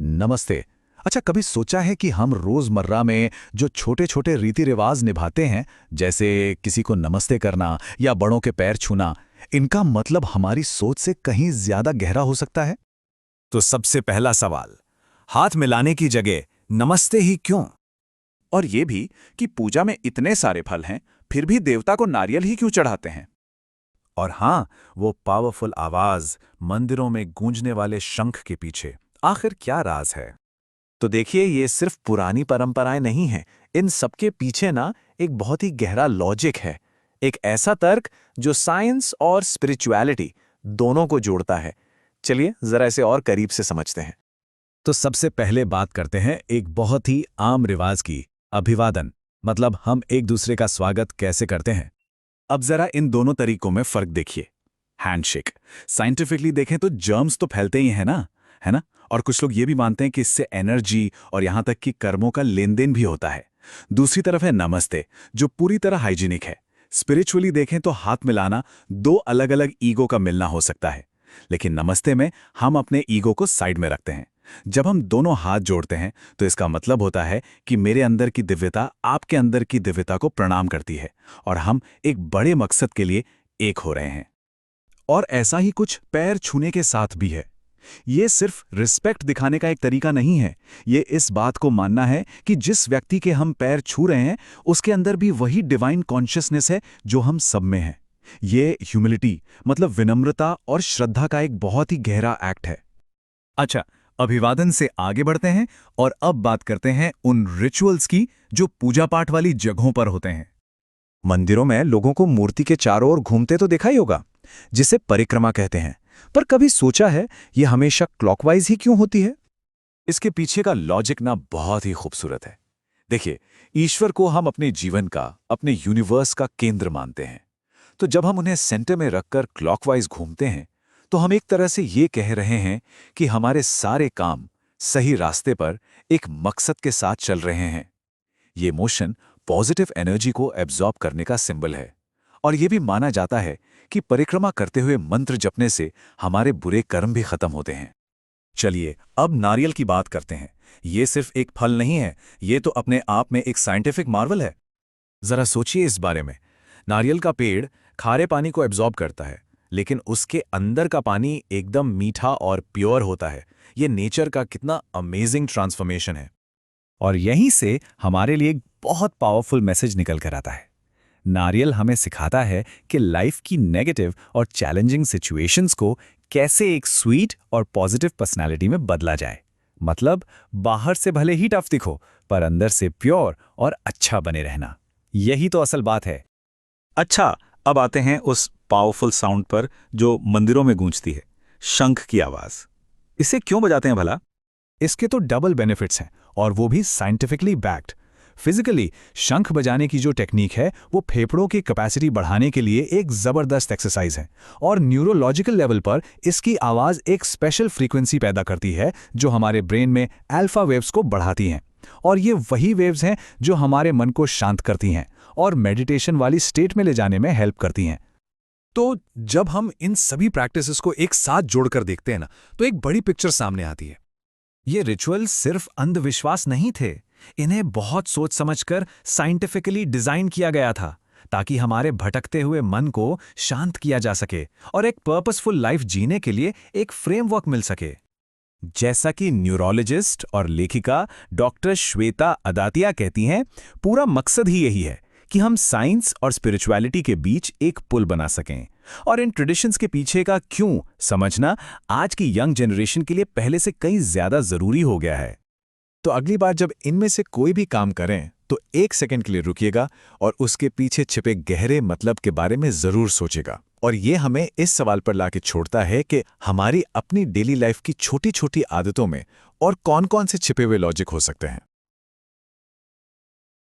नमस्ते। अच्छा, कभी सोचा है कि हम रोजमर्रा में जो छोटे छोटे रीति रिवाज निभाते हैं, जैसे किसी को नमस्ते करना या बड़ों के पैर छूना, इनका मतलब हमारी सोच से कहीं ज्यादा गहरा हो सकता है? तो सबसे पहला सवाल, हाथ मिलाने की जगह नमस्ते ही क्यों? और ये भी कि पूजा में इतने सारे फल हैं, फिर भी देवता को नारियल ही क्यों चढ़ाते हैं? और हाँ, वो पावरफुल आवाज, मंदिरों में गूंजने वाले शंख के पीछे आखिर क्या राज है? तो देखिए, ये सिर्फ पुरानी परंपराएं नहीं हैं। इन सबके पीछे ना एक बहुत ही गहरा लॉजिक है, एक ऐसा तर्क जो साइंस और स्पिरिचुअलिटी दोनों को जोड़ता है। चलिए जरा इसे और करीब से समझते हैं। तो सबसे पहले बात करते हैं एक बहुत ही आम रिवाज की, अभिवादन। मतलब हम एक दूसरे का स्वागत कैसे करते हैं। अब जरा इन दोनों तरीकों में फर्क देखिए। हैंडशेक, साइंटिफिकली देखें तो जर्म्स तो फैलते ही हैं ना, है ना? और कुछ लोग ये भी मानते हैं कि इससे एनर्जी और यहां तक कि कर्मों का लेन देन भी होता है। दूसरी तरफ है नमस्ते, जो पूरी तरह हाइजीनिक है। स्पिरिचुअली देखें तो हाथ मिलाना दो अलग अलग ईगो का मिलना हो सकता है, लेकिन नमस्ते में हम अपने ईगो को साइड में रखते हैं। जब हम दोनों हाथ जोड़ते हैं तो इसका मतलब होता है कि मेरे अंदर की दिव्यता आपके अंदर की दिव्यता को प्रणाम करती है और हम एक बड़े मकसद के लिए एक हो रहे हैं। और ऐसा ही कुछ पैर छूने के साथ भी है। ये सिर्फ रिस्पेक्ट दिखाने का एक तरीका नहीं है, ये इस बात को मानना है कि जिस व्यक्ति के हम पैर छू रहे हैं उसके अंदर भी वही डिवाइन कॉन्शियसनेस है जो हम सब में है। ये ह्यूमिलिटी, मतलब विनम्रता और श्रद्धा का एक बहुत ही गहरा एक्ट है। अच्छा, अभिवादन से आगे बढ़ते हैं और अब बात करते हैं उन रिचुअल्स की जो पूजा पाठ वाली जगहों पर होते हैं। मंदिरों में लोगों को मूर्ति के चारों ओर घूमते तो देखा ही होगा, जिसे परिक्रमा कहते हैं। पर कभी सोचा है ये हमेशा क्लॉकवाइज ही क्यों होती है? इसके पीछे का लॉजिक ना बहुत ही खूबसूरत है। देखिए, ईश्वर को हम अपने जीवन का, अपने यूनिवर्स का केंद्र मानते हैं। तो जब हम उन्हें सेंटर में रखकर क्लॉकवाइज घूमते हैं तो हम एक तरह से ये कह रहे हैं कि हमारे सारे काम सही रास्ते पर एक मकसद के साथ चल रहे हैं। ये मोशन पॉजिटिव एनर्जी को एब्जॉर्ब करने का सिंबल है। और यह भी माना जाता है कि परिक्रमा करते हुए मंत्र जपने से हमारे बुरे कर्म भी खत्म होते हैं। चलिए अब नारियल की बात करते हैं। ये सिर्फ एक फल नहीं है, ये तो अपने आप में एक साइंटिफिक मार्वल है। जरा सोचिए इस बारे में। नारियल का पेड़ खारे पानी को एब्जॉर्ब करता है, लेकिन उसके अंदर का पानी एकदम मीठा और प्योर होता है। ये नेचर का कितना अमेजिंग ट्रांसफॉर्मेशन है। और यहीं से हमारे लिए एक बहुत पावरफुल मैसेज निकल कर आता है। नारियल हमें सिखाता है कि लाइफ की नेगेटिव और चैलेंजिंग सिचुएशंस को कैसे एक स्वीट और पॉजिटिव पर्सनालिटी में बदला जाए। मतलब बाहर से भले ही टफ दिखो, पर अंदर से प्योर और अच्छा बने रहना, यही तो असल बात है। अच्छा, अब आते हैं उस पावरफुल साउंड पर जो मंदिरों में गूंजती है, शंख की आवाज। इसे क्यों बजाते हैं भला? इसके तो डबल बेनिफिट्स हैं, और वो भी साइंटिफिकली बैक्ड। फिजिकली शंख बजाने की जो टेक्निक है वो फेफड़ों की कैपेसिटी बढ़ाने के लिए एक जबरदस्त एक्सरसाइज है, और न्यूरोलॉजिकल लेवल पर इसकी आवाज एक स्पेशल फ्रीक्वेंसी पैदा करती है जो हमारे ब्रेन में अल्फा वेव्स को बढ़ाती हैं। और ये वही वेव्स हैं जो हमारे मन को शांत करती हैं और मेडिटेशन वाली स्टेट में ले जाने में हेल्प करती हैं। तो जब हम इन सभी प्रैक्टिसेस को एक साथ जोड़कर देखते हैं ना, तो एक बड़ी पिक्चर सामने आती है। ये रिचुअल सिर्फ अंधविश्वास नहीं थे, इन्हें बहुत सोच समझकर साइंटिफिकली डिजाइन किया गया था, ताकि हमारे भटकते हुए मन को शांत किया जा सके और एक पर्पसफुल लाइफ जीने के लिए एक फ्रेमवर्क मिल सके। जैसा कि न्यूरोलॉजिस्ट और लेखिका डॉक्टर श्वेता अदातिया कहती हैं, पूरा मकसद ही यही है कि हम साइंस और स्पिरिचुअलिटी के बीच एक पुल बना सकें। और इन ट्रेडिशंस के पीछे का क्यों समझना आज की यंग जनरेशन के लिए पहले से कहीं ज्यादा जरूरी हो गया है। तो अगली बार जब इनमें से कोई भी काम करें तो एक सेकंड के लिए रुकिएगा और उसके पीछे छिपे गहरे मतलब के बारे में जरूर सोचेगा। और ये हमें इस सवाल पर लाके छोड़ता है कि हमारी अपनी डेली लाइफ की छोटी छोटी आदतों में और कौन कौन से छिपे हुए लॉजिक हो सकते हैं।